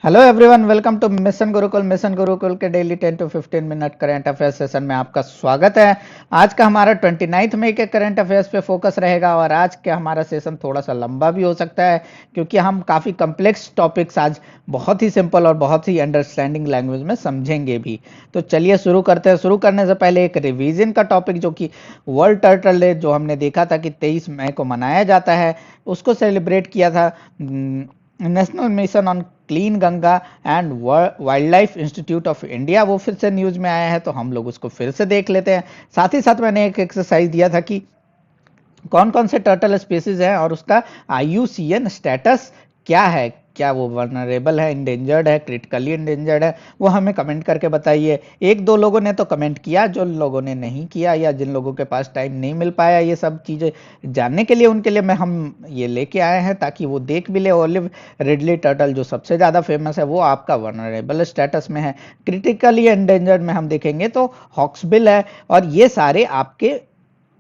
Hello everyone, welcome to mission Gurukul के daily 10 to 15 minute current affairs session में आपका स्वागत है। आज का हमारा 29 मई के करंट अफेयर्स पे फोकस रहेगा और आज के हमारा सेशन थोड़ा सा लंबा भी हो सकता है क्योंकि हम काफ़ी कम्प्लेक्स टॉपिक्स आज बहुत ही सिंपल और बहुत ही अंडरस्टैंडिंग लैंग्वेज में समझेंगे भी। तो चलिए शुरू करते हैं। शुरू करने से पहले एक रिवीजन का टॉपिक जो कि वर्ल्ड टर्टल डे जो हमने देखा था कि 23 मई को मनाया जाता है, उसको सेलिब्रेट किया था national mission on clean Ganga and wild life institute of India. वो फिर से न्यूज में आया है तो हम लोग उसको फिर से देख लेते हैं। साथ ही साथ मैंने एक एक्सरसाइज दिया था कि कौन कौन से टर्टल स्पीसीज हैं और उसका IUCN स्टेटस क्या है, क्या वो वनरेबल है, इंडेंजर्ड है, क्रिटिकली इंडेंजर्ड है, वो हमें कमेंट करके बताइए। एक दो लोगों ने तो कमेंट किया, जो लोगों ने नहीं किया या जिन लोगों के पास टाइम नहीं मिल पाया ये सब चीज़ें जानने के लिए, उनके लिए मैं हम ये लेके आए हैं ताकि वो देख भी ले। ओलिव रिडली टर्टल जो सबसे ज़्यादा फेमस है वो आपका वनरेबल स्टेटस में है। क्रिटिकली एंडेंजर्ड में हम देखेंगे तो हॉक्सबिल है और ये सारे आपके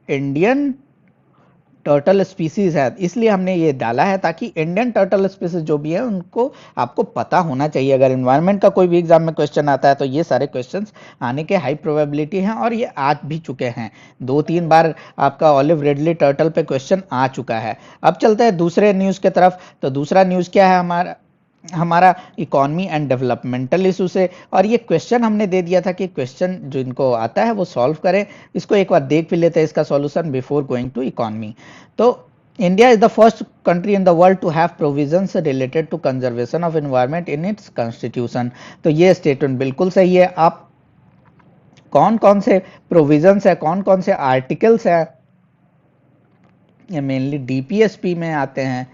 इंडियन टर्टल स्पीसीज है, इसलिए हमने ये डाला है ताकि इंडियन टर्टल स्पीसीज जो भी है उनको आपको पता होना चाहिए। अगर इन्वायरमेंट का कोई भी एग्जाम में क्वेश्चन आता है तो ये सारे क्वेश्चंस आने के हाई प्रोबेबिलिटी हैं और ये आ भी चुके हैं। 2-3 बार आपका ऑलिव रिडली टर्टल पे क्वेश्चन आ चुका है। अब चलते हैं दूसरे न्यूज़ की तरफ। तो दूसरा न्यूज़ क्या है हमारा हमारा इकोनॉमी एंड डेवलपमेंटल इशू से। और ये क्वेश्चन हमने दे दिया था कि क्वेश्चन जो इनको आता है वो सॉल्व करें। इसको एक बार देख भी लेते हैं इसका solution before going to economy. तो India is the first country in the world to have provisions related to conservation of environment in its constitution. तो ये स्टेटमेंट बिल्कुल सही है। आप कौन कौन से प्रोविजंस है, कौन कौन से आर्टिकल्स है, ये मेनली DPSP में आते हैं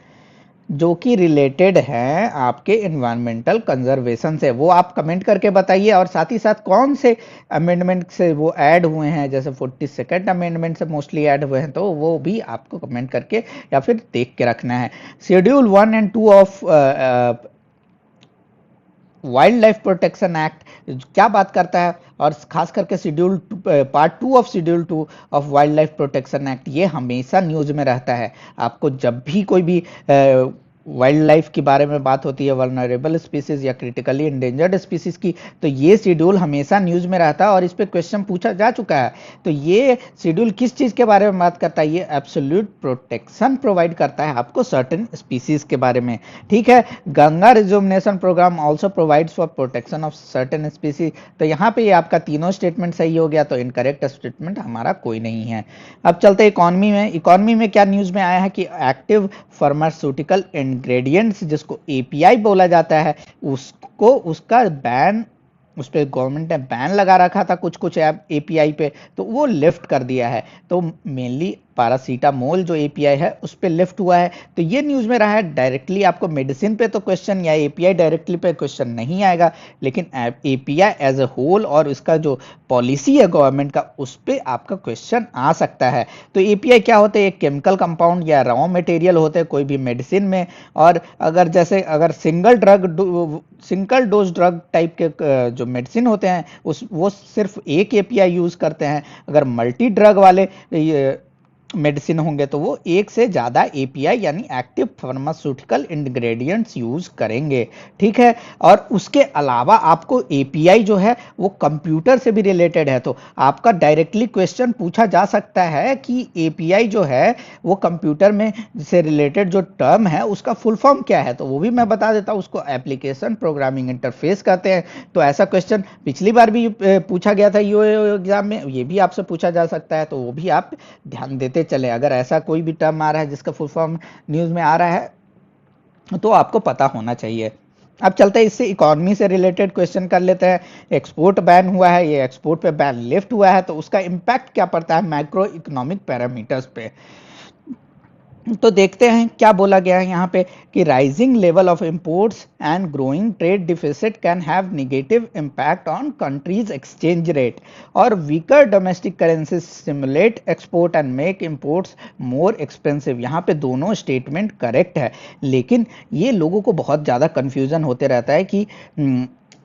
जो कि रिलेटेड है आपके इन्वायरमेंटल कंजर्वेशन से, वो आप कमेंट करके बताइए। और साथ ही साथ कौन से अमेंडमेंट से वो ऐड हुए हैं, जैसे 42nd अमेंडमेंट से मोस्टली ऐड हुए हैं, तो वो भी आपको कमेंट करके या फिर देख के रखना है। Schedule 1 and 2 of wild life protection act क्या बात करता है, और खास करके schedule part 2 of schedule 2 of wild life protection act, ये हमेशा न्यूज में रहता है। आपको जब भी कोई भी वाइल्ड लाइफ के बारे में बात होती है, वल्नरेबल स्पीसीज या क्रिटिकली इंडेंजर्ड स्पीसीज की, तो ये शेड्यूल हमेशा न्यूज में रहता है और इस पे क्वेश्चन पूछा जा चुका है। तो ये शेड्यूल किस चीज के बारे में बात करता है? ये एब्सोल्यूट प्रोटेक्शन प्रोवाइड करता है आपको सर्टेन स्पीसीज के बारे में। ठीक है, Ganga rejuvenation programme also provides for protection of certain species. तो यहाँ पे ये आपका तीनों स्टेटमेंट सही हो गया, तो इनकरेक्ट स्टेटमेंट हमारा कोई नहीं है। अब चलते इकोनॉमी में। इकोनॉमी में क्या न्यूज में आया है कि एक्टिव फार्मास्यूटिकल इंग्रेडिएंट्स जिसको API बोला जाता है, उसको उसका बैन, उस पर गवर्नमेंट ने बैन लगा रखा था कुछ कुछ API पे, तो वो लिफ्ट कर दिया है। तो मेनली पैरासीटामोल जो API है उस पर लिफ्ट हुआ है। तो ये न्यूज में रहा है। डायरेक्टली आपको मेडिसिन पे तो क्वेश्चन या API डायरेक्टली पे क्वेश्चन नहीं आएगा, लेकिन API एज ए होल और इसका जो पॉलिसी है गवर्नमेंट का, उस पर आपका क्वेश्चन आ सकता है। तो API क्या होते हैं? एक केमिकल कंपाउंड या रॉ मटेरियल होते हैं कोई भी मेडिसिन में। और अगर जैसे अगर सिंगल डोज ड्रग टाइप के जो मेडिसिन होते हैं वो सिर्फ एक API यूज करते हैं। अगर मल्टी ड्रग वाले मेडिसिन होंगे तो वो एक से ज्यादा API यानी एक्टिव फार्मास्यूटिकल इंग्रेडिएंट्स यूज करेंगे। ठीक है, और उसके अलावा आपको API जो है वो कंप्यूटर से भी रिलेटेड है, तो आपका डायरेक्टली क्वेश्चन पूछा जा सकता है कि API जो है वो कंप्यूटर में से रिलेटेड जो टर्म है उसका फुल फॉर्म क्या है, तो वो भी मैं बता देता हूँ। उसको एप्लीकेशन प्रोग्रामिंग इंटरफेस कहते हैं। तो ऐसा क्वेश्चन पिछली बार भी पूछा गया था यूए एग्जाम में, ये भी आपसे पूछा जा सकता है, तो वो भी आप ध्यान देते चले। अगर ऐसा कोई भी टर्म आ रहा है जिसका फुल फॉर्म न्यूज में आ रहा है तो आपको पता होना चाहिए। अब चलते हैं इससे इकोनॉमी से रिलेटेड क्वेश्चन कर लेते हैं। एक्सपोर्ट बैन हुआ है, ये एक्सपोर्ट पे बैन लिफ्ट हुआ है, तो उसका इंपैक्ट क्या पड़ता है मैक्रो इकोनॉमिक पैरामीटर्स पे। तो देखते हैं क्या बोला गया है यहाँ पे कि rising level of imports and growing trade deficit can have negative impact on country's exchange rate और weaker domestic currency stimulate export and make imports more expensive. यहाँ पे दोनों स्टेटमेंट करेक्ट है, लेकिन ये लोगों को बहुत ज़्यादा कन्फ्यूजन होते रहता है कि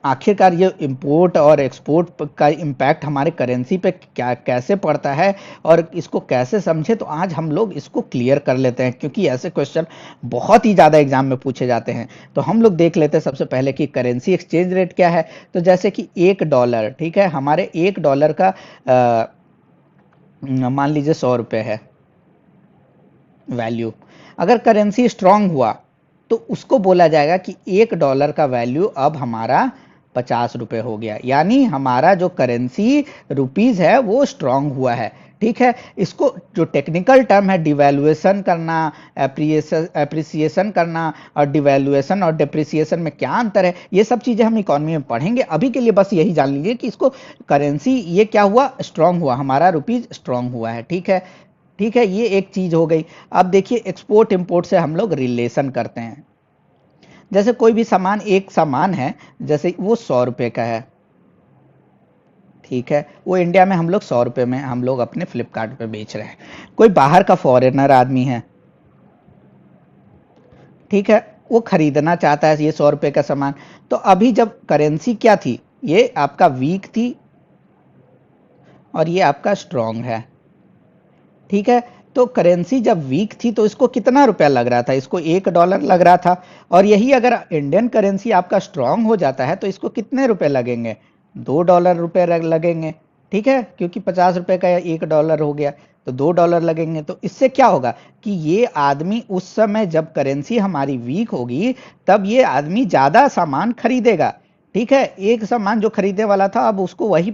आखिरकार ये इंपोर्ट और एक्सपोर्ट का इम्पैक्ट हमारे करेंसी पे क्या कैसे पड़ता है और इसको कैसे समझे, तो आज हम लोग इसको क्लियर कर लेते हैं, क्योंकि ऐसे क्वेश्चन बहुत ही ज़्यादा एग्जाम में पूछे जाते हैं। तो हम लोग देख लेते हैं सबसे पहले कि करेंसी एक्सचेंज रेट क्या है। तो जैसे कि $1, ठीक है, हमारे $1 का मान लीजिए 100 रुपये है वैल्यू। अगर करेंसी स्ट्रांग हुआ तो उसको बोला जाएगा कि $1 का वैल्यू अब हमारा 50 रुपये हो गया, यानी हमारा जो करेंसी रुपीज है वो स्ट्रांग हुआ है। ठीक है, इसको जो टेक्निकल टर्म है डिवैल्यूएशन करना, एप्रिसिएशन करना, और डिवैल्यूएशन और डेप्रिसिएशन में क्या अंतर है, ये सब चीजें हम इकोनॉमी में पढ़ेंगे। अभी के लिए बस यही जान लीजिए कि इसको करेंसी ये क्या हुआ, स्ट्रांग हुआ, हमारा रुपीज स्ट्रांग हुआ है। ठीक है, ठीक है, ये एक चीज हो गई। अब देखिए एक्सपोर्ट इंपोर्ट से हम लोग रिलेशन करते हैं। जैसे कोई भी सामान, एक सामान है, जैसे वो 100 रुपये का है, ठीक है, वो इंडिया में हम लोग 100 रुपये में हम लोग अपने फ्लिपकार्ट पे बेच रहे हैं। कोई बाहर का फॉरेनर आदमी है, ठीक है, वो खरीदना चाहता है ये 100 रुपये का सामान। तो अभी जब करेंसी क्या थी, ये आपका वीक थी और ये आपका स्ट्रांग है। ठीक है, तो करेंसी जब वीक थी तो इसको कितना रुपया लग रहा था, इसको $1 लग रहा था। और यही अगर इंडियन करेंसी आपका स्ट्रांग हो जाता है तो इसको कितने रुपए लगेंगे, $2 रुपए लगेंगे। ठीक है, क्योंकि 50 रुपए का $1 हो गया तो $2 लगेंगे। तो इससे क्या होगा कि ये आदमी उस समय जब करेंसी हमारी वीक होगी तब ये आदमी ज्यादा सामान खरीदेगा। ठीक है, एक सामान जो खरीदने वाला था अब उसको वही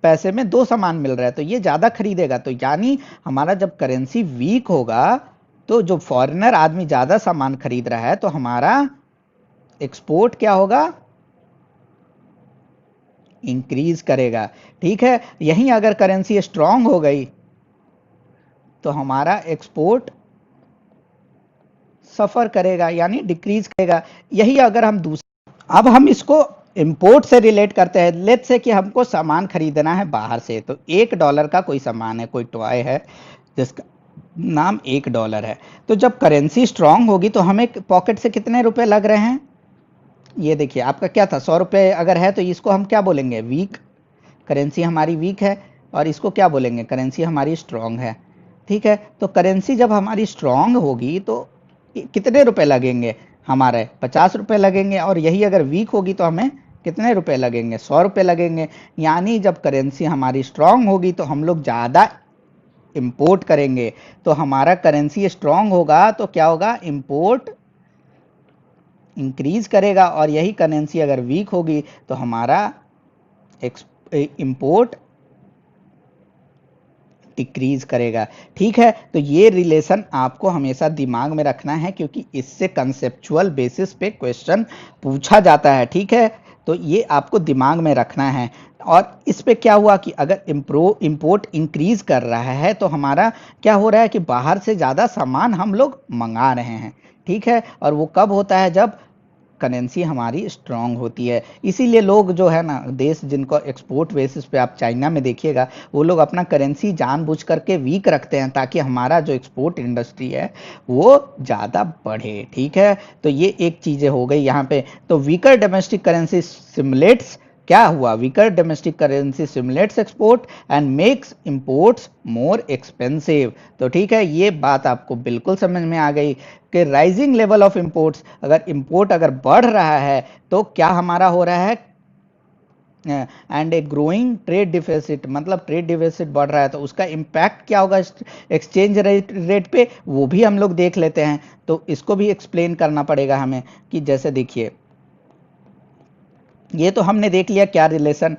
पैसे में 2 सामान मिल रहा है, तो ये ज्यादा खरीदेगा। तो यानी हमारा जब करेंसी वीक होगा तो जो फॉरेनर आदमी ज्यादा सामान खरीद रहा है तो हमारा एक्सपोर्ट क्या होगा, इंक्रीज करेगा। ठीक है, यहीं अगर करेंसी स्ट्रांग हो गई तो हमारा एक्सपोर्ट सफर करेगा, यानी डिक्रीज करेगा। यही अगर हम दूसरा, अब हम इसको इंपोर्ट से रिलेट करते हैं। लेट्स से कि हमको सामान खरीदना है बाहर से, तो $1 का कोई सामान है, कोई टॉय है जिसका नाम $1 है। तो जब करेंसी स्ट्रांग होगी तो हमें पॉकेट से कितने रुपए लग रहे हैं, ये देखिए आपका क्या था, 100 रुपए अगर है तो इसको हम क्या बोलेंगे, वीक। करेंसी हमारी वीक है और इसको क्या बोलेंगे, करेंसी हमारी स्ट्रांग है। ठीक है, तो करेंसी जब हमारी स्ट्रांग होगी तो कितने रुपए लगेंगे, हमारे 50 रुपए लगेंगे। और यही अगर वीक होगी तो हमें कितने रुपए लगेंगे, 100 रुपए लगेंगे। यानी जब करेंसी हमारी स्ट्रांग होगी तो हम लोग ज़्यादा इंपोर्ट करेंगे। तो हमारा करेंसी स्ट्रांग होगा तो क्या होगा, इंपोर्ट इंक्रीज करेगा। और यही करेंसी अगर वीक होगी तो हमारा इंपोर्ट डिक्रीज करेगा। ठीक है, तो ये रिलेशन आपको हमेशा दिमाग में रखना है, क्योंकि इससे कंसेप्चुअल बेसिस पे क्वेश्चन पूछा जाता है। ठीक है, तो ये आपको दिमाग में रखना है। और इस पे क्या हुआ कि अगर इंपोर्ट इंक्रीज कर रहा है तो हमारा क्या हो रहा है कि बाहर से ज़्यादा सामान हम लोग मंगा रहे हैं। ठीक है, और वो कब होता है, जब करेंसी हमारी स्ट्रांग होती है। इसीलिए लोग जो है ना, देश जिनको एक्सपोर्ट बेसिस पे आप चाइना में देखिएगा, वो लोग अपना करेंसी जानबूझ करके वीक रखते हैं ताकि हमारा जो एक्सपोर्ट इंडस्ट्री है वो ज़्यादा बढ़े। ठीक है, तो ये एक चीज़ें हो गई यहाँ पे। तो वीकर डोमेस्टिक करेंसी सिमुलेट्स, क्या हुआ, weaker domestic currency simulates export and makes imports more expensive. तो ठीक है, ये बात आपको बिल्कुल समझ में आ गई कि राइजिंग लेवल ऑफ इंपोर्ट्स, अगर इंपोर्ट अगर बढ़ रहा है तो क्या हमारा हो रहा है, and a growing trade deficit, मतलब ट्रेड डिफिसिट बढ़ रहा है तो उसका इम्पैक्ट क्या होगा एक्सचेंज रेट पे, वो भी हम लोग देख लेते हैं। तो इसको भी एक्सप्लेन करना पड़ेगा हमें कि जैसे देखिए, ये तो हमने देख लिया क्या रिलेशन,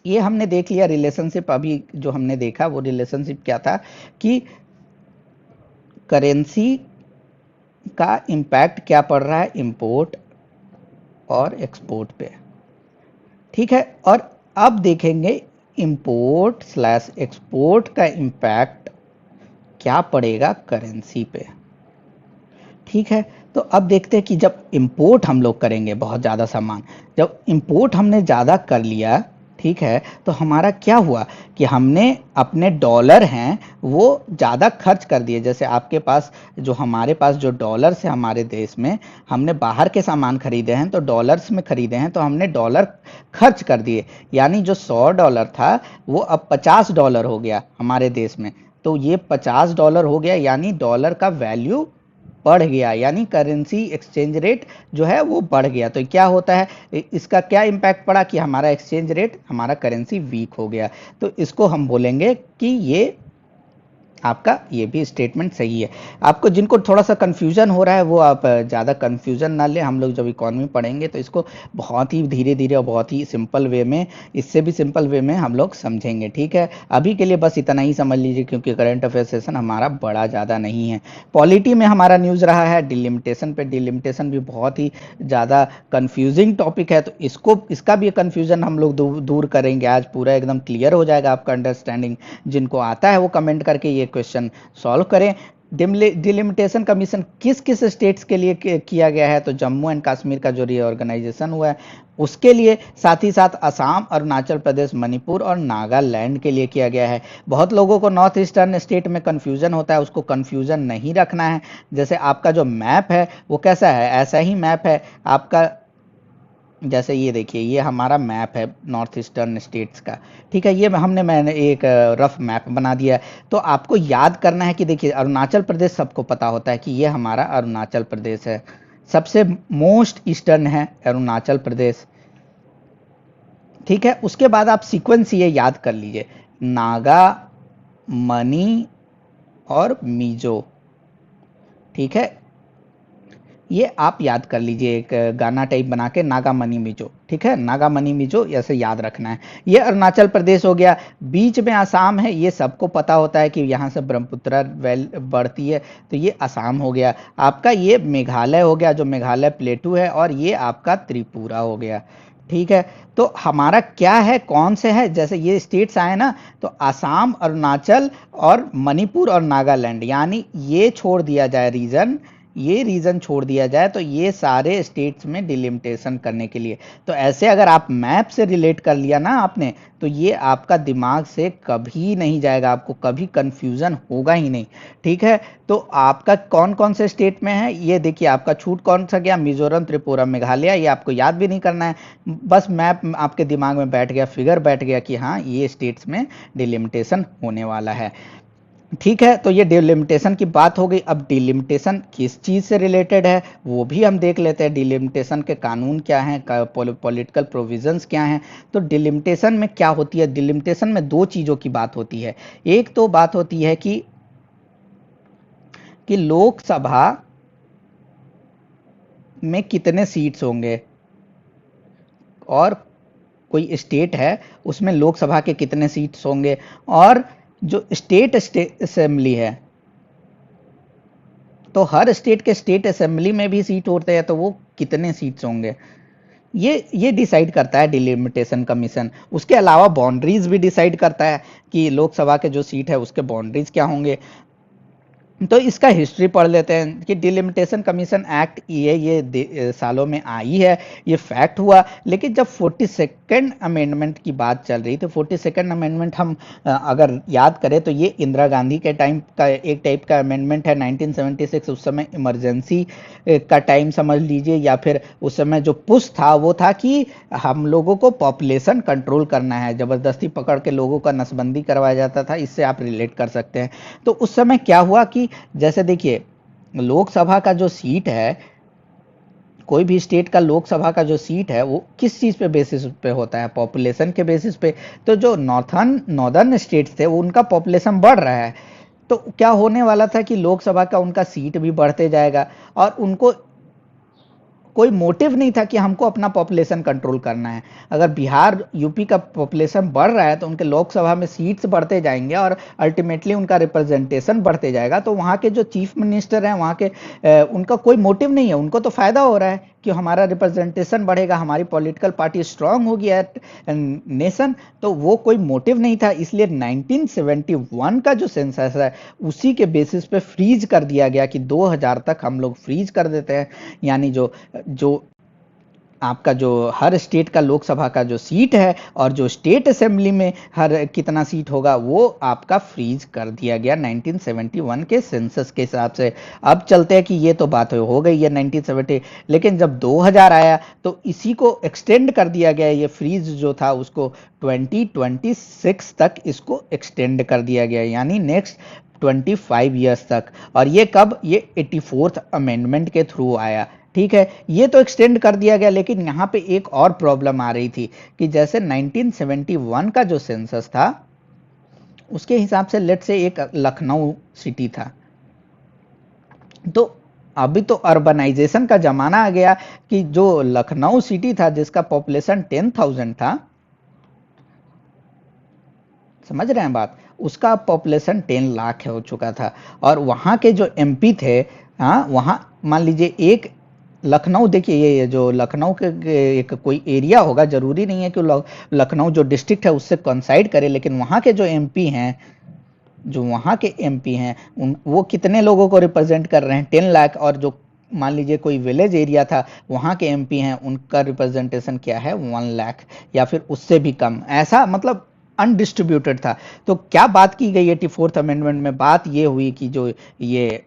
ये हमने देख लिया रिलेशनशिप। अभी जो हमने देखा वो रिलेशनशिप क्या था कि करेंसी का इम्पैक्ट क्या पड़ रहा है, इंपोर्ट और एक्सपोर्ट पे। ठीक है, और अब देखेंगे इंपोर्ट स्लैश एक्सपोर्ट का इम्पैक्ट क्या पड़ेगा करेंसी पे। ठीक है, तो अब देखते हैं कि जब इंपोर्ट हम लोग करेंगे बहुत ज़्यादा सामान, जब इंपोर्ट हमने ज़्यादा कर लिया, ठीक है, तो हमारा क्या हुआ कि हमने अपने डॉलर हैं वो ज़्यादा खर्च कर दिए। जैसे आपके पास जो हमारे पास जो डॉलर्स है हमारे देश में, हमने बाहर के सामान खरीदे हैं तो डॉलर्स में खरीदे हैं, तो हमने डॉलर खर्च कर दिए। यानी जो $100 था वो अब $50 हो गया हमारे देश में। तो ये $50 हो गया, यानी डॉलर का वैल्यू बढ़ गया, यानी करेंसी एक्सचेंज रेट जो है वो बढ़ गया। तो क्या होता है, इसका क्या इम्पैक्ट पड़ा कि हमारा एक्सचेंज रेट, हमारा करेंसी वीक हो गया। तो इसको हम बोलेंगे कि ये आपका ये भी स्टेटमेंट सही है। आपको जिनको थोड़ा सा कन्फ्यूजन हो रहा है वो आप ज़्यादा कन्फ्यूजन ना ले। हम लोग जब इकोनॉमी पढ़ेंगे तो इसको बहुत ही धीरे धीरे और बहुत ही सिंपल वे में, इससे भी सिंपल वे में हम लोग समझेंगे। ठीक है, अभी के लिए बस इतना ही समझ लीजिए, क्योंकि करंट अफेयर सेशन हमारा बड़ा ज़्यादा नहीं है। पॉलिटी में हमारा न्यूज़ रहा है डिलिमिटेशन पे। डिलिमिटेशन भी बहुत ही ज़्यादा कन्फ्यूजिंग टॉपिक है, तो इसका भी कन्फ्यूजन हम लोग दूर करेंगे आज। पूरा एकदम क्लियर हो जाएगा आपका अंडरस्टैंडिंग। जिनको आता है वो कमेंट करके ये क्वेश्चन सॉल्व करें। डिलिमिटेशन कमीशन किस किस स्टेट्स के लिए किया गया है, तो जम्मू एंड कश्मीर का जो रीऑर्गेनाइजेशन हुआ है उसके लिए, साथ ही साथ असम, अरुणाचल प्रदेश, मणिपुर और नागालैंड के लिए किया गया है। बहुत लोगों को नॉर्थ ईस्टर्न स्टेट में कंफ्यूजन होता है, उसको कंफ्यूजन नहीं रखना है। जैसे आपका जो मैप है वो कैसा है, ऐसा ही मैप है आपका। जैसे ये देखिए, ये हमारा मैप है नॉर्थ ईस्टर्न स्टेट्स का। ठीक है, ये मैंने एक रफ मैप बना दिया है। तो आपको याद करना है कि देखिए, अरुणाचल प्रदेश सबको पता होता है कि ये हमारा अरुणाचल प्रदेश है, सबसे मोस्ट ईस्टर्न है अरुणाचल प्रदेश। ठीक है, उसके बाद आप सीक्वेंस ये याद कर लीजिए, नागा, मणि और मिजो। ठीक है, ये आप याद कर लीजिए, एक गाना टाइप बना के, नागा मनी मिजो। ठीक है, नागा मनी मिजो ऐसे याद रखना है। ये अरुणाचल प्रदेश हो गया। बीच में आसाम है, ये सबको पता होता है कि यहाँ से ब्रह्मपुत्र वेल बढ़ती है, तो ये आसाम हो गया आपका। ये मेघालय हो गया, जो मेघालय प्लेटू है, और ये आपका त्रिपुरा हो गया। ठीक है, तो हमारा क्या है, कौन से है, जैसे ये स्टेट्स आए ना, तो आसाम, अरुणाचल और मणिपुर और नागालैंड, यानी ये छोड़ दिया जाए रीजन, ये रीजन छोड़ दिया जाए, तो ये सारे स्टेट्स में डिलिमिटेशन करने के लिए। तो ऐसे अगर आप मैप से रिलेट कर लिया ना आपने, तो ये आपका दिमाग से कभी नहीं जाएगा, आपको कभी कंफ्यूजन होगा ही नहीं। ठीक है, तो आपका कौन कौन से स्टेट में है ये देखिए, आपका छूट कौन सा गया, मिजोरम, त्रिपुरा, मेघालय। ये आपको याद भी नहीं करना है, बस मैप आपके दिमाग में बैठ गया, फिगर बैठ गया कि हाँ ये स्टेट्स में डिलिमिटेशन होने वाला है। ठीक है, तो ये डिलिमिटेशन की बात हो गई। अब डिलिमिटेशन किस चीज़ से रिलेटेड है वो भी हम देख लेते हैं। डिलिमिटेशन के कानून क्या हैं, पॉलिटिकल प्रोविजंस क्या हैं। तो डिलिमिटेशन में क्या होती है, डिलिमिटेशन में दो चीज़ों की बात होती है। एक तो बात होती है कि लोकसभा में कितने सीट्स होंगे, और कोई स्टेट है उसमें लोकसभा के कितने सीट्स होंगे, और जो स्टेट असेंबली है, तो हर स्टेट के स्टेट असेंबली में भी सीट होते हैं, तो वो कितने सीट्स होंगे, ये डिसाइड करता है डिलिमिटेशन कमीशन। उसके अलावा बाउंड्रीज भी डिसाइड करता है कि लोकसभा के जो सीट है उसके बाउंड्रीज क्या होंगे। तो इसका हिस्ट्री पढ़ लेते हैं कि डिलिमिटेशन कमीशन एक्ट ये सालों में आई है, ये फैक्ट हुआ। लेकिन जब 42nd अमेंडमेंट की बात चल रही, तो 42nd अमेंडमेंट हम अगर याद करें तो ये इंदिरा गांधी के टाइम का एक टाइप का अमेंडमेंट है, 1976। उस समय इमरजेंसी का टाइम समझ लीजिए, या फिर उस समय जो पुश था वो था कि हम लोगों को पॉपुलेशन कंट्रोल करना है, ज़बरदस्ती पकड़ के लोगों का नसबंदी करवाया जाता था। इससे आप रिलेट कर सकते हैं। तो उस समय क्या हुआ कि जैसे देखिए, लोकसभा का जो सीट है, कोई भी स्टेट का लोकसभा का जो सीट है वो किस चीज़ पे बेसिस पे होता है, पॉपुलेशन के बेसिस पे। तो जो नॉर्दर्न स्टेट्स थे वो उनका पॉपुलेशन बढ़ रहा है, तो क्या होने वाला था कि लोकसभा का उनका सीट भी बढ़ते जाएगा, और उनको कोई मोटिव नहीं था कि हमको अपना पॉपुलेशन कंट्रोल करना है। अगर बिहार यूपी का पॉपुलेशन बढ़ रहा है तो उनके लोकसभा में सीट्स बढ़ते जाएंगे और अल्टीमेटली उनका रिप्रेजेंटेशन बढ़ते जाएगा। तो वहाँ के जो चीफ मिनिस्टर हैं वहाँ के उनका कोई मोटिव नहीं है, उनको तो फायदा हो रहा है कि हमारा रिप्रेजेंटेशन बढ़ेगा, हमारी पॉलिटिकल पार्टी स्ट्रांग होगी एट नेशन। तो वो कोई मोटिव नहीं था, इसलिए 1971 का जो सेंसस है उसी के बेसिस पे फ्रीज कर दिया गया कि 2000 तक हम लोग फ्रीज कर देते हैं। यानी जो जो आपका जो हर स्टेट का लोकसभा का जो सीट है और जो स्टेट असेंबली में हर कितना सीट होगा वो आपका फ्रीज कर दिया गया 1971 के सेंसस के हिसाब से। अब चलते हैं कि ये तो बात हो गई है 1970, लेकिन जब 2000 आया तो इसी को एक्सटेंड कर दिया गया। ये फ्रीज जो था उसको 2026 तक इसको एक्सटेंड कर दिया गया, यानी नेक्स्ट 25 ईयर्स तक। और ये कब, ये 84th अमेंडमेंट के थ्रू आया। ठीक है, ये तो एक्सटेंड कर दिया गया, लेकिन यहाँ पे एक और प्रॉब्लम आ रही थी कि जैसे 1971 का जो सेंसस था उसके हिसाब से लेट से एक लखनऊ सिटी था, तो अभी तो अर्बनाइजेशन का जमाना आ गया कि जो लखनऊ सिटी था जिसका पॉपुलेशन 10,000 था, समझ रहे हैं बात, उसका पॉपुलेशन 10 लाख हो चुका था। और वहां के जो एमपी थे, हाँ, वहां मान लीजिए एक लखनऊ, देखिए ये जो लखनऊ के एक कोई एरिया होगा, जरूरी नहीं है कि लखनऊ जो डिस्ट्रिक्ट है उससे कंसाइड करे, लेकिन वहां के जो एमपी हैं, जो वहां के एमपी हैं वो कितने लोगों को रिप्रेजेंट कर रहे हैं, 10 लाख। और जो मान लीजिए कोई विलेज एरिया था वहां के एमपी हैं, उनका रिप्रेजेंटेशन क्या है, 1 लाख या फिर उससे भी कम, ऐसा मतलब अनडिस्ट्रीब्यूटेड था। तो क्या बात की गई 84th अमेंडमेंट में, बात ये हुई कि जो ये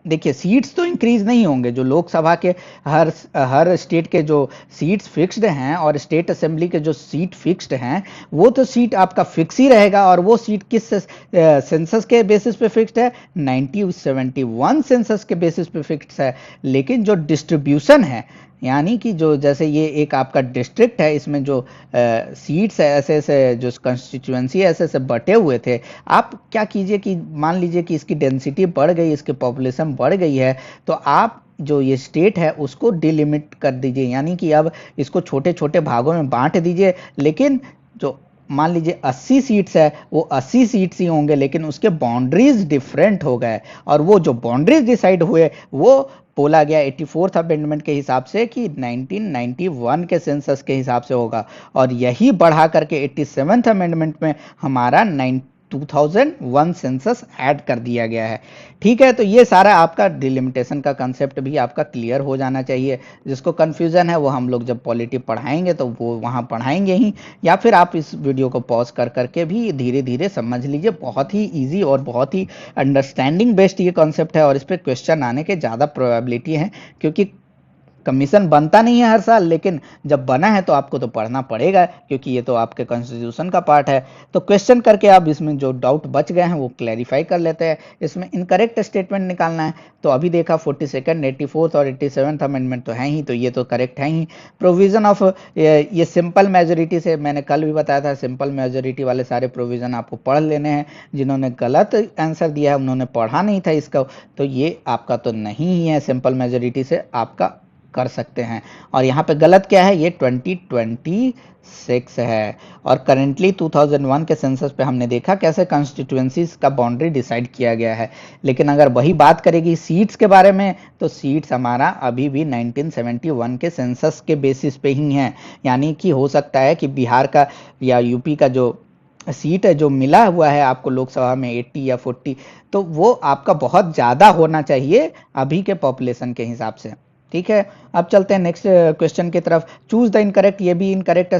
देखिए सीट्स तो इंक्रीज नहीं होंगे, जो लोकसभा के हर स्टेट के जो सीट्स फिक्स्ड हैं और स्टेट असेंबली के जो सीट फिक्स्ड हैं वो तो सीट आपका फिक्स ही रहेगा। और वो सीट किस सेंसस के बेसिस पे फिक्स्ड है, 1971 सेंसस के बेसिस पे फिक्स्ड है। लेकिन जो डिस्ट्रीब्यूशन है, यानी कि जो जैसे ये एक आपका डिस्ट्रिक्ट है, इसमें जो सीट्स है ऐसे ऐसे, जो कंस्टिट्यूएंसी ऐसे ऐसे बटे हुए थे, आप क्या कीजिए कि मान लीजिए कि इसकी डेंसिटी बढ़ गई, इसकी पॉपुलेशन बढ़ गई है, तो आप जो ये स्टेट है उसको डिलिमिट कर दीजिए, यानी कि अब इसको छोटे छोटे भागों में बांट दीजिए। लेकिन जो मान लीजिए 80 सीट्स है वो 80 सीट्स ही होंगे, लेकिन उसके बाउंड्रीज डिफरेंट हो गए, और वो जो बाउंड्रीज डिसाइड हुए वो बोला गया 84th अमेंडमेंट के हिसाब से कि 1991 के सेंसस के हिसाब से होगा। और यही बढ़ा करके 87th अमेंडमेंट में हमारा 2001 सेंसस ऐड कर दिया गया है। ठीक है, तो ये सारा आपका डिलिमिटेशन का कंसेप्ट भी आपका क्लियर हो जाना चाहिए। जिसको कंफ्यूजन है वो हम लोग जब पॉलिटी पढ़ाएंगे तो वो वहाँ पढ़ाएंगे ही, या फिर आप इस वीडियो को पॉज कर करके भी धीरे धीरे समझ लीजिए। बहुत ही ईजी और बहुत ही अंडरस्टैंडिंग बेस्ड ये कॉन्सेप्ट है, और इस पर क्वेश्चन आने के ज़्यादा प्रोबेबिलिटी है, क्योंकि कमीशन बनता नहीं है हर साल, लेकिन जब बना है तो आपको तो पढ़ना पड़ेगा, क्योंकि ये तो आपके कॉन्स्टिट्यूशन का पार्ट है। तो क्वेश्चन करके आप इसमें जो डाउट बच गए हैं वो क्लैरिफाई कर लेते हैं। इसमें इनकरेक्ट स्टेटमेंट निकालना है, तो अभी देखा 42nd, 84th और 87th अमेंडमेंट तो है ही, तो ये तो करेक्ट है ही। प्रोविजन ऑफ ये सिंपल मेजोरिटी से, मैंने कल भी बताया था, सिंपल मेजोरिटी वाले सारे प्रोविजन आपको पढ़ लेने हैं। जिन्होंने गलत आंसर दिया है उन्होंने पढ़ा नहीं था इसका, तो ये आपका तो नहीं ही है, सिंपल मेजोरिटी से आपका कर सकते हैं। और यहाँ पे गलत क्या है, ये 2026 है। और करेंटली 2001 के सेंसस पे हमने देखा कैसे कॉन्स्टिट्यूएंसीज का बाउंड्री डिसाइड किया गया है। लेकिन अगर वही बात करेगी सीट्स के बारे में, तो सीट्स हमारा अभी भी 1971 के सेंसस के बेसिस पे ही हैं। यानी कि हो सकता है कि बिहार का या यूपी का जो सीट है जो मिला हुआ है आपको लोकसभा में 80 या 40, तो वो आपका बहुत ज़्यादा होना चाहिए अभी के पॉपुलेशन के हिसाब से। ठीक है, अब चलते हैं नेक्स्ट क्वेश्चन की तरफ। चूज द इनकरेक्ट, ये भी इनकरेक्ट है।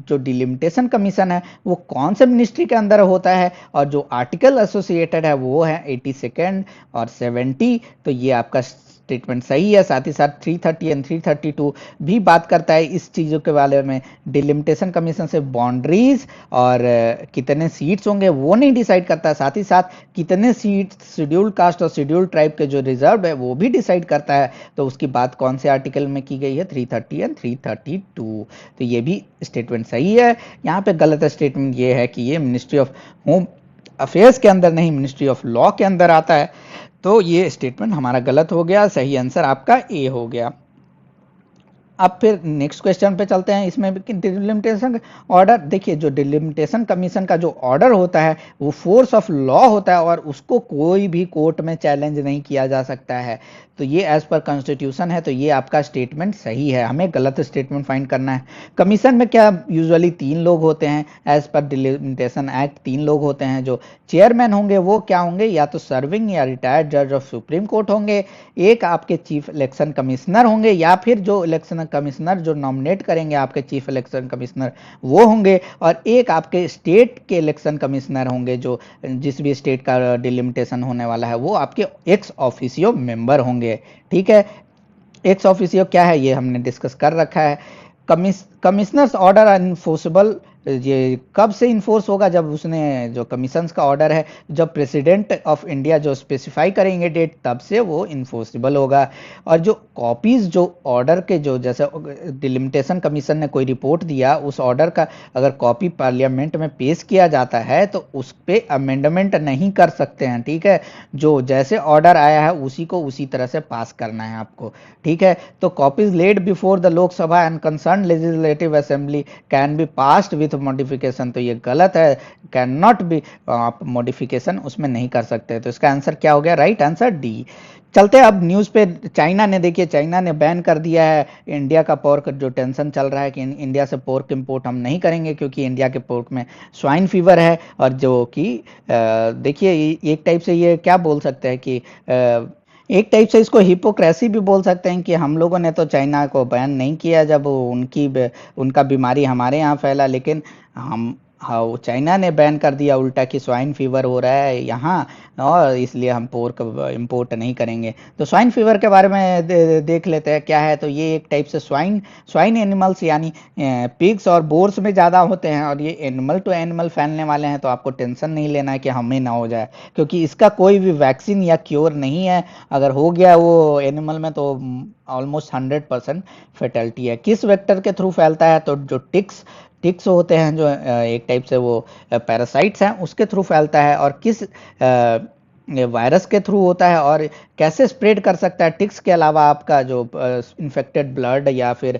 जो डिलिमिटेशन कमीशन है वो कौन से मिनिस्ट्री के अंदर होता है, और जो आर्टिकल एसोसिएटेड है वो है 82nd और 70, तो ये आपका स्टेटमेंट सही है। साथ ही साथ 330 एंड 332 भी बात करता है इस चीज़ों के बारे में। डिलिमिटेशन कमीशन से बाउंड्रीज और कितने सीट्स होंगे वो नहीं डिसाइड करता, साथ ही साथ कितने सीट्स शेड्यूल्ड कास्ट और शेड्यूल्ड ट्राइब के जो रिजर्व है वो भी डिसाइड करता है। तो उसकी बात कौन से आर्टिकल में की गई है, 330 एंड 332, तो ये भी स्टेटमेंट सही है। यहाँ पे गलत स्टेटमेंट ये है कि ये मिनिस्ट्री ऑफ होम अफेयर्स के अंदर नहीं, मिनिस्ट्री ऑफ लॉ के अंदर आता है, तो ये स्टेटमेंट हमारा गलत हो गया। सही आंसर आपका ए हो गया। अब फिर नेक्स्ट क्वेश्चन पे चलते हैं। इसमें डिलिमिटेशन ऑर्डर, देखिए जो डिलिमिटेशन कमीशन का जो ऑर्डर होता है वो फोर्स ऑफ लॉ होता है, और उसको कोई भी कोर्ट में चैलेंज नहीं किया जा सकता है। तो ये एज पर कॉन्स्टिट्यूशन है, तो ये आपका स्टेटमेंट सही है। हमें गलत स्टेटमेंट फाइंड करना है। कमीशन में क्या यूजुअली 3 लोग होते हैं, एज पर डिलिमिटेशन एक्ट 3 लोग होते हैं। जो चेयरमैन होंगे वो क्या होंगे, या तो सर्विंग या रिटायर्ड जज ऑफ सुप्रीम कोर्ट होंगे, एक आपके चीफ इलेक्शन कमिश्नर होंगे, या फिर जो इलेक्शन कमिश्नर जो नॉमिनेट करेंगे आपके चीफ इलेक्शन कमिश्नर वो होंगे, और एक आपके स्टेट के इलेक्शन कमिश्नर होंगे, जो जिस भी स्टेट का डिलिमिटेशन होने वाला है वो आपके एक्स ऑफिशियो मेंबर होंगे। ठीक है, एक्स ऑफिशियो क्या है ये हमने डिस्कस कर रखा है। कमिश्नर्स ऑर्डर इन्फोर्सेबल, ये कब से इन्फोर्स होगा, जब उसने जो कमीशंस का ऑर्डर है जब प्रेसिडेंट ऑफ इंडिया जो स्पेसिफाई करेंगे डेट, तब से वो इन्फोर्सेबल होगा। और जो कॉपीज जो ऑर्डर के जो जैसे डिलिमिटेशन कमीशन ने कोई रिपोर्ट दिया, उस ऑर्डर का अगर कॉपी पार्लियामेंट में पेश किया जाता है तो उस पर अमेंडमेंट नहीं कर सकते हैं। ठीक है, जो जैसे ऑर्डर आया है उसी को उसी तरह से पास करना है आपको। ठीक है, तो copies laid before the Lok Sabha and concern legislative assembly can be passed with modification, तो ये गलत है, कैन नॉट बी, आप मॉडिफिकेशन उसमें नहीं कर सकते। तो इसका आंसर क्या हो गया, राइट आंसर डी। चलते अब न्यूज़ पे। चाइना ने, देखिए चाइना ने बैन कर दिया है इंडिया का पोर्क, जो टेंशन चल रहा है कि इंडिया से पोर्क इंपोर्ट हम नहीं करेंगे क्योंकि इंडिया के पोर्क में स्वाइन फीवर है, और जो कि देखिए एक टाइप से ये क्या बोल सकते हैं कि एक टाइप से इसको हिपोक्रेसी भी बोल सकते हैं कि हम लोगों ने तो चाइना को बैन नहीं किया जब उनका बीमारी हमारे यहाँ फैला, लेकिन हम, हाँ, चाइना ने बैन कर दिया उल्टा कि स्वाइन फीवर हो रहा है यहाँ, और इसलिए हम पोर्क इंपोर्ट नहीं करेंगे। तो स्वाइन फीवर के बारे में देख लेते हैं क्या है। तो ये एक टाइप से स्वाइन एनिमल्स यानी पिग्स और बोर्स में ज़्यादा होते हैं, और ये एनिमल टू एनिमल फैलने वाले हैं, तो आपको टेंशन नहीं लेना है कि हमें ना हो जाए, क्योंकि इसका कोई भी वैक्सीन या क्योर नहीं है। अगर हो गया वो एनिमल में तो ऑलमोस्ट 100% फेटलिटी है। किस वेक्टर के थ्रू फैलता है, तो जो टिक्स होते हैं, जो एक टाइप से वो पैरासाइट्स हैं, उसके थ्रू फैलता है। और किस वायरस के थ्रू होता है, और कैसे स्प्रेड कर सकता है, टिक्स के अलावा आपका जो इन्फेक्टेड ब्लड या फिर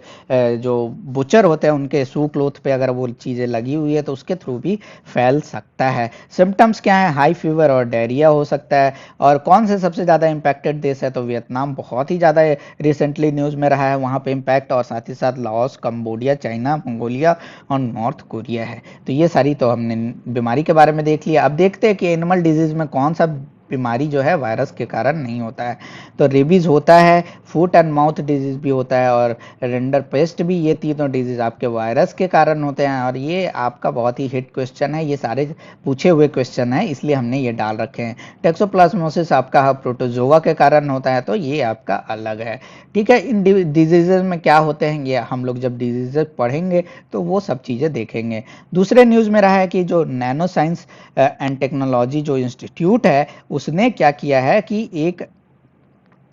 जो बुचर होते हैं उनके सू क्लोथ पे अगर वो चीज़ें लगी हुई है तो उसके थ्रू भी फैल सकता है। सिम्टम्स क्या है, हाई फीवर और डायरिया हो सकता है। और कौन से सबसे ज़्यादा इम्पैक्टेड देश है, तो वियतनाम बहुत ही ज़्यादा रिसेंटली न्यूज़ में रहा है, वहाँ पे इम्पैक्ट, और साथ ही साथ लाओस, कंबोडिया, चाइना, मंगोलिया और नॉर्थ कोरिया है। तो ये सारी तो हमने बीमारी के बारे में देख लिया। अब देखते हैं कि एनिमल डिजीज में कौन सा बीमारी जो है वायरस के कारण नहीं होता है। तो रेबीज होता है, फुट एंड माउथ डिजीज भी होता है, और रेंडर पेस्ट भी, ये तीनों डिजीज आपके वायरस के कारण होते हैं। और ये आपका बहुत ही हिट क्वेश्चन है, ये सारे पूछे हुए क्वेश्चन है, इसलिए हमने ये डाल रखे हैं। टैक्सोप्लाज्मोसिस आपका प्रोटोजोआ के कारण होता है, तो ये आपका अलग है। ठीक है, इन डिजीजेज में क्या होते हैं ये हम लोग जब डिजीजेज पढ़ेंगे तो वो सब चीज़ें देखेंगे। दूसरे न्यूज़ में रहा है कि जो नैनो साइंस एंड टेक्नोलॉजी जो इंस्टीट्यूट है उसने क्या किया है कि एक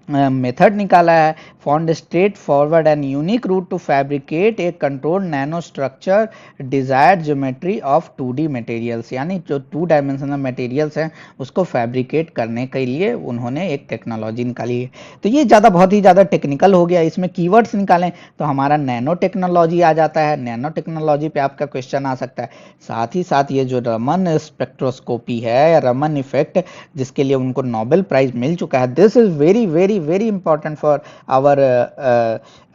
मेथड निकाला है, found straight forward and unique route to fabricate a controlled nano structure desired geometry of 2D materials, यानी जो 2 डायमेंशनल मटेरियल्स हैं उसको फैब्रिकेट करने के लिए उन्होंने एक टेक्नोलॉजी निकाली है। तो ये बहुत ही ज़्यादा टेक्निकल हो गया, इसमें कीवर्ड्स निकालें तो हमारा नैनो टेक्नोलॉजी आ जाता है। नैनो टेक्नोलॉजी पे आपका क्वेश्चन आ सकता है। साथ ही साथ ये जो रमन स्पेक्ट्रोस्कोपी है या रमन इफेक्ट, जिसके लिए उनको नोबेल प्राइज मिल चुका है, this is very very very important for our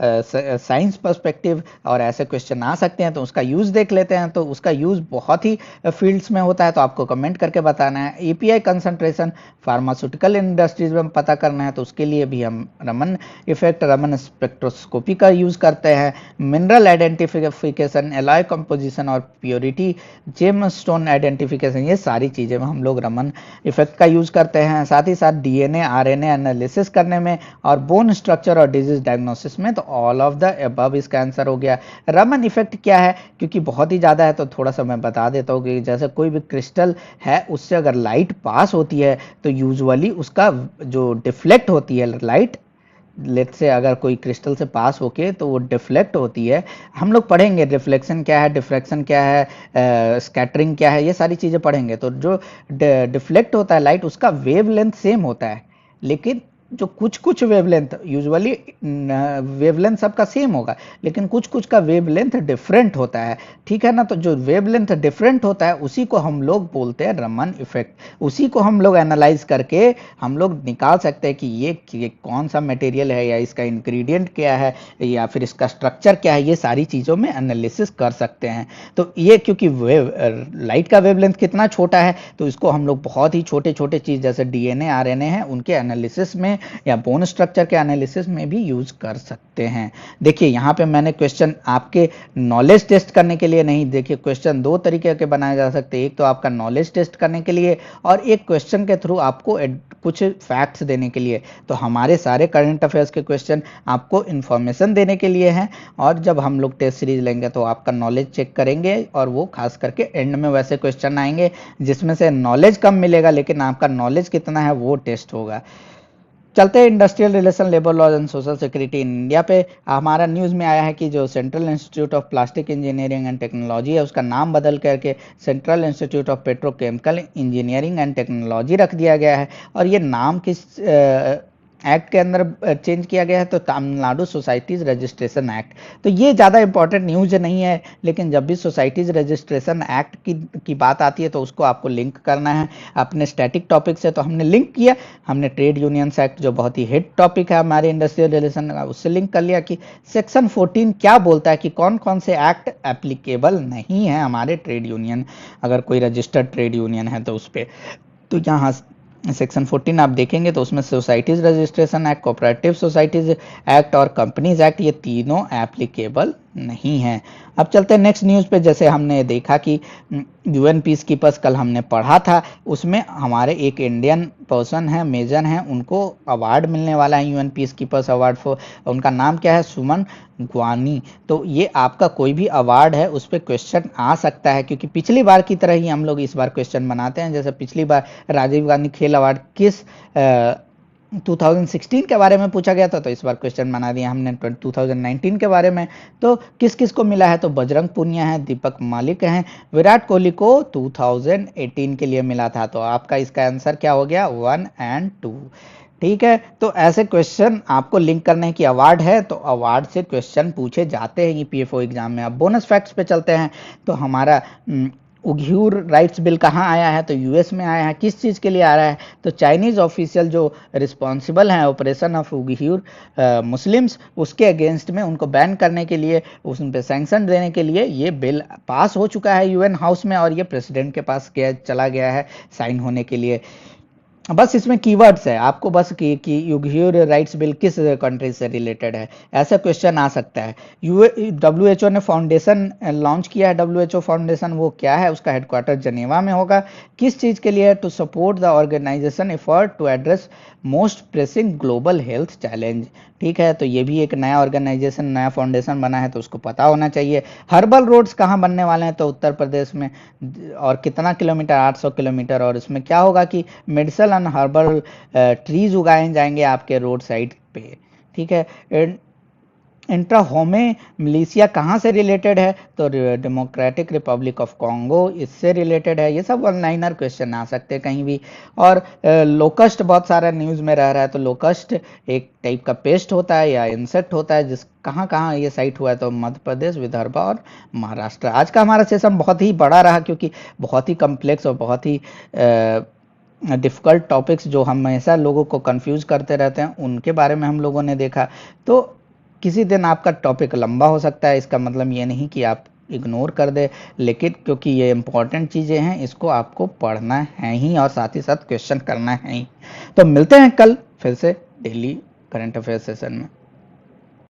science perspective, और ऐसे क्वेश्चन आ सकते हैं, तो उसका यूज देख लेते हैं। तो उसका यूज बहुत ही फील्ड्स में होता है, तो आपको कमेंट करके बताना है। एपीआई कंसंट्रेशन फार्मास्यूटिकल इंडस्ट्रीज में पता करना है, तो उसके लिए भी हम रमन इफेक्ट, रमन स्पेक्ट्रोस्कोपी का यूज करते हैं। मिनरल आइडेंटिफिकेशन, एलॉय कंपोजिशन और प्योरिटी, जेम स्टोन आइडेंटिफिकेशन, ये सारी चीजें में हम लोग रमन इफेक्ट का यूज करते हैं। साथ ही साथ डीएनए आरएनए एनालिसिस करने में, और बोन स्ट्रक्चर और डिजीज डायग्नोसिस में। तो ऑल ऑफ द अबव इसका आंसर हो गया। रमन इफेक्ट क्या है, क्योंकि बहुत ही ज़्यादा है तो थोड़ा सा मैं बता देता हूँ कि जैसे कोई भी क्रिस्टल है उससे अगर लाइट पास होती है तो यूजुअली उसका जो डिफ्लेक्ट होती है लाइट, लेट से अगर कोई क्रिस्टल से पास होके तो वो डिफ्लेक्ट होती है। हम लोग पढ़ेंगे रिफ्लेक्शन क्या है, डिफ्रैक्शन क्या है, स्कैटरिंग क्या है, ये सारी चीज़ें पढ़ेंगे। तो जो डिफ्लेक्ट होता है लाइट उसका वेवलेंथ सेम होता है, लेकिन जो कुछ कुछ वेवलेंथ, यूजुअली वेवलेंथ सबका सेम होगा, लेकिन कुछ कुछ का वेवलेंथ डिफरेंट होता है। ठीक है ना, तो जो वेवलेंथ डिफरेंट होता है उसी को हम लोग बोलते हैं रमन इफेक्ट। उसी को हम लोग एनालाइज करके हम लोग निकाल सकते हैं कि ये कौन सा मटेरियल है, या इसका इंग्रेडिएंट क्या है, या फिर इसका स्ट्रक्चर क्या है, ये सारी चीज़ों में एनालिसिस कर सकते हैं। तो ये क्योंकि लाइट का वेवलेंथ कितना छोटा है, तो इसको हम लोग बहुत ही छोटे छोटे चीज़ जैसे डीएनए आरएनए है उनके एनालिसिस में या बोन स्ट्रक्चर के एनालिसिस में भी यूज कर सकते हैं। देखिए यहाँ पे मैंने क्वेश्चन आपके नॉलेज टेस्ट करने के लिए नहीं, देखिए क्वेश्चन दो तरीके के बनाए जा सकते हैं, एक तो आपका नॉलेज टेस्ट करने के लिए और एक क्वेश्चन के थ्रू आपको कुछ फैक्ट्स देने के लिए। तो हमारे सारे करंट अफेयर्स के क्वेश्चन आपको इन्फॉर्मेशन देने के लिए हैं, और जब हम लोग टेस्ट सीरीज लेंगे तो आपका नॉलेज चेक करेंगे, और वो खास करके एंड में वैसे क्वेश्चन आएंगे जिसमें से नॉलेज कम मिलेगा लेकिन आपका नॉलेज कितना है वो टेस्ट होगा। चलते हैं industrial relation, labour laws and social security in India पे। हमारा न्यूज़ में आया है कि जो central institute of plastic engineering and technology है उसका नाम बदल करके central institute of petrochemical engineering and technology रख दिया गया है। और ये नाम किस एक्ट के अंदर चेंज किया गया है, तो तमिलनाडु सोसाइटीज रजिस्ट्रेशन एक्ट। तो ये ज़्यादा इंपॉर्टेंट न्यूज़ नहीं है, लेकिन जब भी सोसाइटीज रजिस्ट्रेशन एक्ट की बात आती है तो उसको आपको लिंक करना है अपने स्टैटिक टॉपिक से। तो हमने लिंक किया, हमने ट्रेड यूनियंस एक्ट जो बहुत ही हिट टॉपिक है हमारे इंडस्ट्रियल रिलेशन का, उससे लिंक कर लिया कि सेक्शन 14 क्या बोलता है कि कौन कौन से एक्ट एप्लीकेबल नहीं है हमारे ट्रेड यूनियन, अगर कोई रजिस्टर्ड ट्रेड यूनियन है तो उस पर। तो यहाँ सेक्शन 14 आप देखेंगे तो उसमें societies registration act, cooperative societies act और कंपनीज एक्ट, ये तीनों एप्लीकेबल नहीं है। अब चलते हैं नेक्स्ट न्यूज़ पे। जैसे हमने देखा कि यूएन पीस कीपर्स कल हमने पढ़ा था, उसमें हमारे एक इंडियन पर्सन है, मेजर हैं, उनको अवार्ड मिलने वाला है UN peace keepers award for, उनका नाम क्या है, सुमन ग्वानी। तो ये आपका कोई भी अवार्ड है उस पर क्वेश्चन आ सकता है, क्योंकि पिछली बार की तरह ही हम लोग इस बार क्वेश्चन बनाते हैं। जैसे पिछली बार राजीव गांधी खेल अवार्ड किस 2016 के बारे में पूछा गया था, तो इस बार क्वेश्चन बना दिया हमने 2019 के बारे में। तो किस किस को मिला है, तो बजरंग पुनिया है, दीपक मालिक हैं, विराट कोहली को 2018 के लिए मिला था। तो आपका इसका आंसर क्या हो गया, 1 और 2। ठीक है, तो ऐसे क्वेश्चन आपको लिंक करने हैं कि अवार्ड है, तो अवार्ड से क्वेश्चन पूछे जाते हैं ईपीएफओ एग्जाम में। अब बोनस फैक्ट्स पे चलते हैं। तो हमारा उघियुर राइट्स बिल कहाँ आया है, तो यूएस में आया है। किस चीज़ के लिए आ रहा है, तो चाइनीज़ ऑफिशियल जो रिस्पॉन्सिबल हैं ऑपरेशन ऑफ उघियुर मुस्लिम्स, उसके अगेंस्ट में उनको बैन करने के लिए, उन पर सैंक्शन देने के लिए ये बिल पास हो चुका है यूएन हाउस में, और ये प्रेसिडेंट के पास चला गया है साइन होने के लिए। बस इसमें कीवर्ड्स है, आपको बस कि उघियुर राइट्स बिल किस कंट्री से रिलेटेड है, ऐसा क्वेश्चन आ सकता है। डब्ल्यूएचओ ने फाउंडेशन लॉन्च किया है, डब्ल्यूएचओ फाउंडेशन वो क्या है, उसका हेडक्वार्टर जनेवा में होगा। किस चीज़ के लिए है, to support the organisation effort to address most pressing global health challenge. ठीक है, तो ये भी एक नया ऑर्गेनाइजेशन, नया फाउंडेशन बना है, तो उसको पता होना चाहिए। हर्बल रोड्स कहाँ बनने वाले हैं, तो उत्तर प्रदेश में, और कितना किलोमीटर, 800 किलोमीटर, और इसमें क्या होगा कि मेडिसिन एंड हर्बल ट्रीज उगाए जाएंगे आपके रोड साइड पे। ठीक है, इंट्राहोमे मिलिशिया कहाँ से रिलेटेड है, तो डेमोक्रेटिक रिपब्लिक ऑफ कॉन्गो इससे रिलेटेड है। ये सब वन लाइनर क्वेश्चन आ सकते हैं कहीं भी। और लोकस्ट बहुत सारा न्यूज़ में रह रहा है, तो लोकस्ट एक टाइप का पेस्ट होता है या इंसेक्ट होता है, जिस कहाँ कहाँ ये साइट हुआ है, तो मध्य प्रदेश, विदर्भ और महाराष्ट्र। आज का हमारा सेशन बहुत ही बड़ा रहा, क्योंकि बहुत ही कम्प्लेक्स और बहुत ही डिफ़िकल्ट टॉपिक्स जो हमेशा लोगों को कंफ्यूज करते रहते हैं, उनके बारे में हम लोगों ने देखा। तो किसी दिन आपका टॉपिक लंबा हो सकता है, इसका मतलब ये नहीं कि आप इग्नोर कर दे, लेकिन क्योंकि ये इंपॉर्टेंट चीज़ें हैं, इसको आपको पढ़ना है ही और साथ ही साथ क्वेश्चन करना है ही। तो मिलते हैं कल फिर से डेली करंट अफेयर सेशन में।